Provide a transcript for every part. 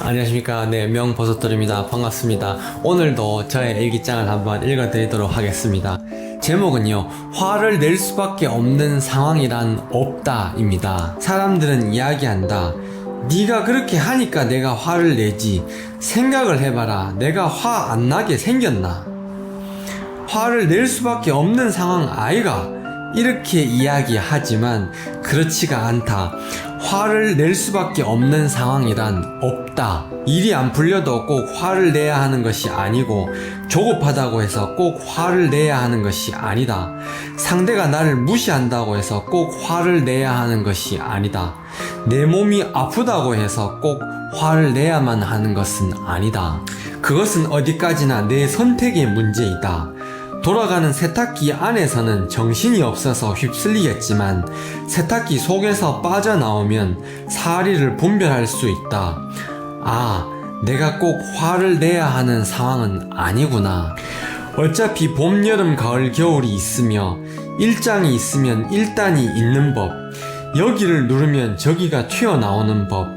안녕하십니까. 네, 명버섯돌입니다. 반갑습니다. 오늘도 저의 일기장을 한번 읽어드리도록 하겠습니다. 제목은요, 화를 낼 수밖에 없는 상황이란 없다입니다. 사람들은 이야기한다. 네가 그렇게 하니까 내가 화를 내지. 생각을 해봐라. 내가 화 안 나게 생겼나? 화를 낼 수밖에 없는 상황 아이가? 이렇게 이야기하지만 그렇지가 않다. 화를 낼 수밖에 없는 상황이란 없다. 일이 안 풀려도 꼭 화를 내야 하는 것이 아니고, 조급하다고 해서 꼭 화를 내야 하는 것이 아니다. 상대가 나를 무시한다고 해서 꼭 화를 내야 하는 것이 아니다. 내 몸이 아프다고 해서 꼭 화를 내야만 하는 것은 아니다. 그것은 어디까지나 내 선택의 문제이다. 돌아가는 세탁기 안에서는 정신이 없어서 휩쓸리겠지만 세탁기 속에서 빠져나오면 사리를 분별할 수 있다. 아, 내가 꼭 화를 내야 하는 상황은 아니구나. 어차피 봄, 여름, 가을, 겨울이 있으며 일장이 있으면 일단이 있는 법, 여기를 누르면 저기가 튀어나오는 법,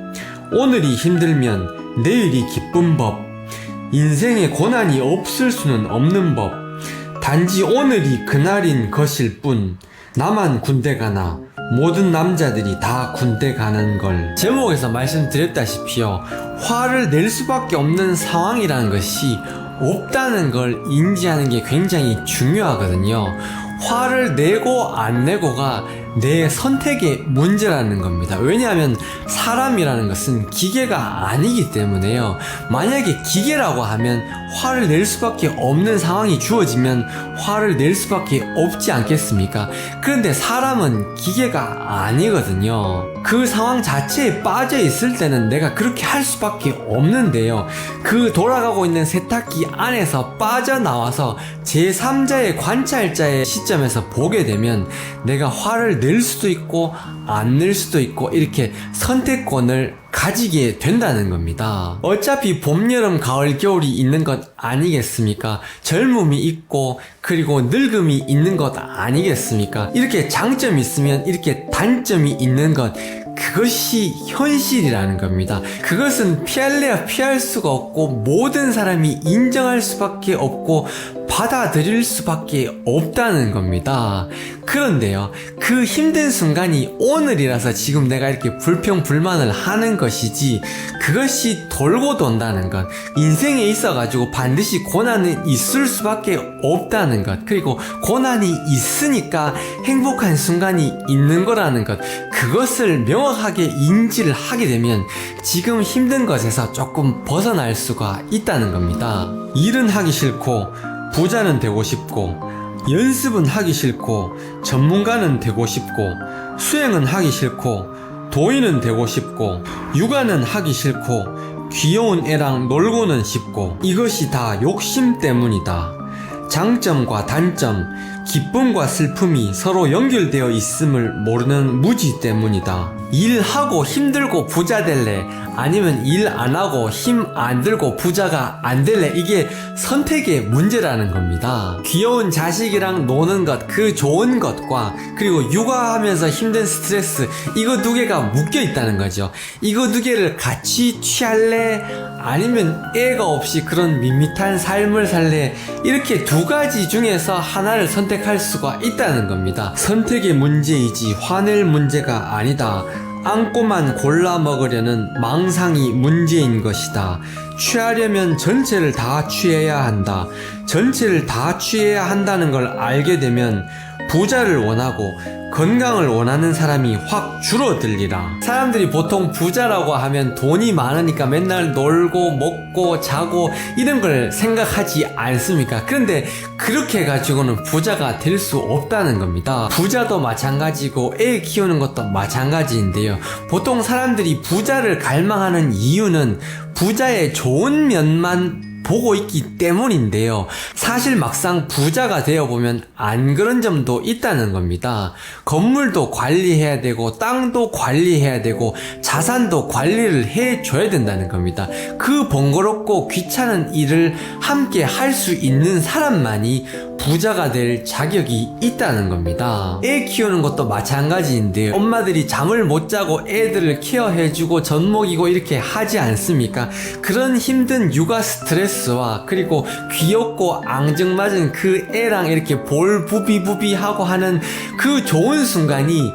오늘이 힘들면 내일이 기쁜 법, 인생에 고난이 없을 수는 없는 법, 단지 오늘이 그날인 것일 뿐. 나만 군대 가나 모든 남자들이 다 군대 가는 걸. 제목에서 말씀드렸다시피요, 화를 낼 수밖에 없는 상황이라는 것이 없다는 걸 인지하는 게 굉장히 중요하거든요. 화를 내고 안 내고가 내 선택의 문제라는 겁니다. 왜냐하면 사람이라는 것은 기계가 아니기 때문에요. 만약에 기계라고 하면 화를 낼 수밖에 없는 상황이 주어지면 화를 낼 수밖에 없지 않겠습니까? 그런데 사람은 기계가 아니거든요. 그 상황 자체에 빠져 있을 때는 내가 그렇게 할 수밖에 없는데요, 그 돌아가고 있는 세탁기 안에서 빠져나와서 제3자의 관찰자의 시점에서 보게 되면 내가 화를 낼 수도 있고 안 낼 수도 있고 이렇게 선택권을 가지게 된다는 겁니다. 어차피 봄, 여름, 가을, 겨울이 있는 것 아니겠습니까? 젊음이 있고 그리고 늙음이 있는 것 아니겠습니까? 이렇게 장점이 있으면 이렇게 단점이 있는 것, 그것이 현실이라는 겁니다. 그것은 피할래야 피할 수가 없고 모든 사람이 인정할 수밖에 없고 받아들일 수밖에 없다는 겁니다. 그런데요, 그 힘든 순간이 오늘이라서 지금 내가 이렇게 불평불만을 하는 것이지, 그것이 돌고 돈다는 것, 인생에 있어가지고 반드시 고난은 있을 수밖에 없다는 것, 그리고 고난이 있으니까 행복한 순간이 있는 거라는 것, 그것을 명확하게 인지를 하게 되면 지금 힘든 것에서 조금 벗어날 수가 있다는 겁니다. 일은 하기 싫고 부자는 되고 싶고, 연습은 하기 싫고 전문가는 되고 싶고, 수행은 하기 싫고 도인은 되고 싶고, 육아는 하기 싫고 귀여운 애랑 놀고는 싶고, 이것이 다 욕심 때문이다. 장점과 단점, 기쁨과 슬픔이 서로 연결되어 있음을 모르는 무지 때문이다. 일하고 힘들고 부자 될래? 아니면 일 안하고 힘 안 들고 부자가 안 될래? 이게 선택의 문제라는 겁니다. 귀여운 자식이랑 노는 것, 그 좋은 것과 그리고 육아하면서 힘든 스트레스, 이거 두 개가 묶여 있다는 거죠. 이거 두 개를 같이 취할래? 아니면 애가 없이 그런 밋밋한 삶을 살래? 이렇게 두 가지 중에서 하나를 선택할 수가 있다는 겁니다. 선택의 문제이지 화낼 문제가 아니다. 안고만 골라 먹으려는 망상이 문제인 것이다. 취하려면 전체를 다 취해야 한다. 전체를 다 취해야 한다는 걸 알게 되면 부자를 원하고 건강을 원하는 사람이 확 줄어들리라. 사람들이 보통 부자라고 하면 돈이 많으니까 맨날 놀고 먹고 자고 이런 걸 생각하지 않습니까? 그런데 그렇게 해가지고는 부자가 될 수 없다는 겁니다. 부자도 마찬가지고 애 키우는 것도 마찬가지인데요, 보통 사람들이 부자를 갈망하는 이유는 부자의 좋은 면만 보고 있기 때문인데요, 사실 막상 부자가 되어보면 안 그런 점도 있다는 겁니다. 건물도 관리해야 되고 땅도 관리해야 되고 자산도 관리를 해줘야 된다는 겁니다. 그 번거롭고 귀찮은 일을 함께 할 수 있는 사람만이 부자가 될 자격이 있다는 겁니다. 애 키우는 것도 마찬가지인데 엄마들이 잠을 못 자고 애들을 케어해주고 젖 먹이고 이렇게 하지 않습니까? 그런 힘든 육아 스트레스와 그리고 귀엽고 앙증맞은 그 애랑 이렇게 볼 부비부비하고 하는 그 좋은 순간이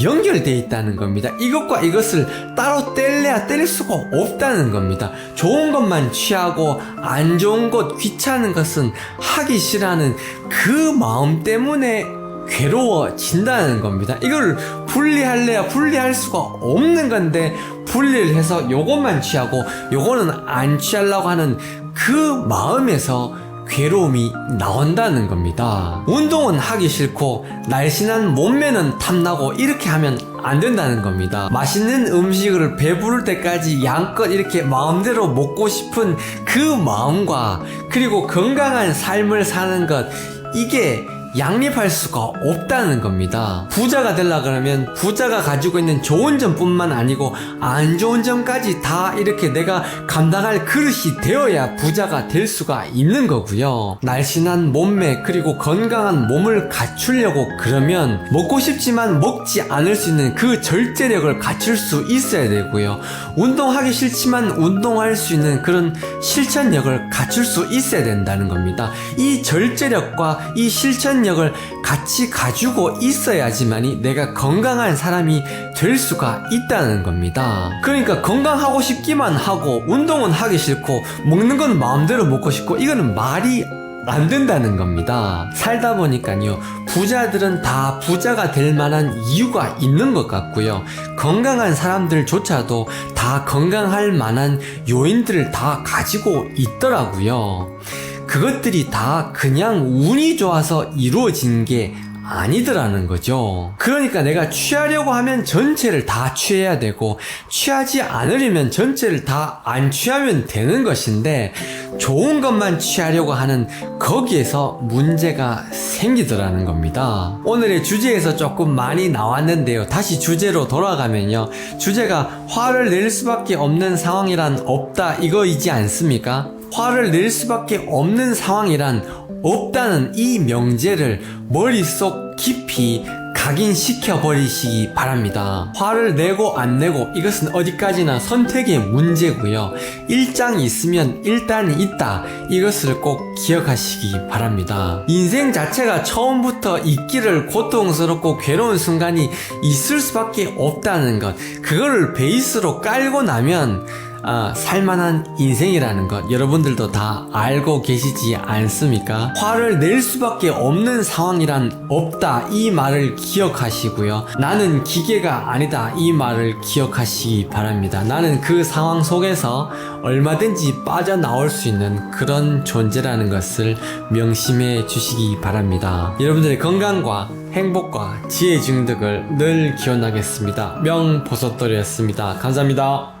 연결되어 있다는 겁니다. 이것과 이것을 따로 뗄래야 뗄 수가 없다는 겁니다. 좋은 것만 취하고 안 좋은 것, 귀찮은 것은 하기 싫어하는 그 마음 때문에 괴로워진다는 겁니다. 이걸 분리할래야 분리할 수가 없는 건데 분리를 해서 요것만 취하고 요거는 안 취하려고 하는 그 마음에서 괴로움이 나온다는 겁니다. 운동은 하기 싫고 날씬한 몸매는 탐나고 이렇게 하면 안 된다는 겁니다. 맛있는 음식을 배부를 때까지 양껏 이렇게 마음대로 먹고 싶은 그 마음과 그리고 건강한 삶을 사는 것, 이게 양립할 수가 없다는 겁니다. 부자가 되려 그러면 부자가 가지고 있는 좋은 점뿐만 아니고 안 좋은 점까지 다 이렇게 내가 감당할 그릇이 되어야 부자가 될 수가 있는 거고요. 날씬한 몸매 그리고 건강한 몸을 갖추려고 그러면 먹고 싶지만 먹지 않을 수 있는 그 절제력을 갖출 수 있어야 되고요. 운동하기 싫지만 운동할 수 있는 그런 실천력을 갖출 수 있어야 된다는 겁니다. 이 절제력과 이 실천력을 같이 가지고 있어야지만이 내가 건강한 사람이 될 수가 있다는 겁니다. 그러니까 건강하고 싶기만 하고 운동은 하기 싫고 먹는 건 마음대로 먹고 싶고 이거는 말이 안 된다는 겁니다. 살다 보니까요, 부자들은 다 부자가 될 만한 이유가 있는 것 같고요. 건강한 사람들조차도 다 건강할 만한 요인들을 다 가지고 있더라고요. 그것들이 다 그냥 운이 좋아서 이루어진 게 아니더라는 거죠. 그러니까 내가 취하려고 하면 전체를 다 취해야 되고 취하지 않으려면 전체를 다 안 취하면 되는 것인데 좋은 것만 취하려고 하는 거기에서 문제가 생기더라는 겁니다. 오늘의 주제에서 조금 많이 나왔는데요. 다시 주제로 돌아가면요. 주제가 화를 낼 수밖에 없는 상황이란 없다 이거이지 않습니까? 화를 낼 수밖에 없는 상황이란 없다는 이 명제를 머릿속 깊이 각인시켜 버리시기 바랍니다. 화를 내고 안 내고 이것은 어디까지나 선택의 문제고요. 일장이 있으면 일단이 있다. 이것을 꼭 기억하시기 바랍니다. 인생 자체가 처음부터 있기를 고통스럽고 괴로운 순간이 있을 수밖에 없다는 것, 그거를 베이스로 깔고 나면 살만한 인생이라는 것 여러분들도 다 알고 계시지 않습니까? 화를 낼 수밖에 없는 상황이란 없다 이 말을 기억하시고요. 나는 기계가 아니다 이 말을 기억하시기 바랍니다. 나는 그 상황 속에서 얼마든지 빠져나올 수 있는 그런 존재라는 것을 명심해 주시기 바랍니다. 여러분들의 건강과 행복과 지혜 증득을 늘 기원하겠습니다. 명보석돌이었습니다. 감사합니다.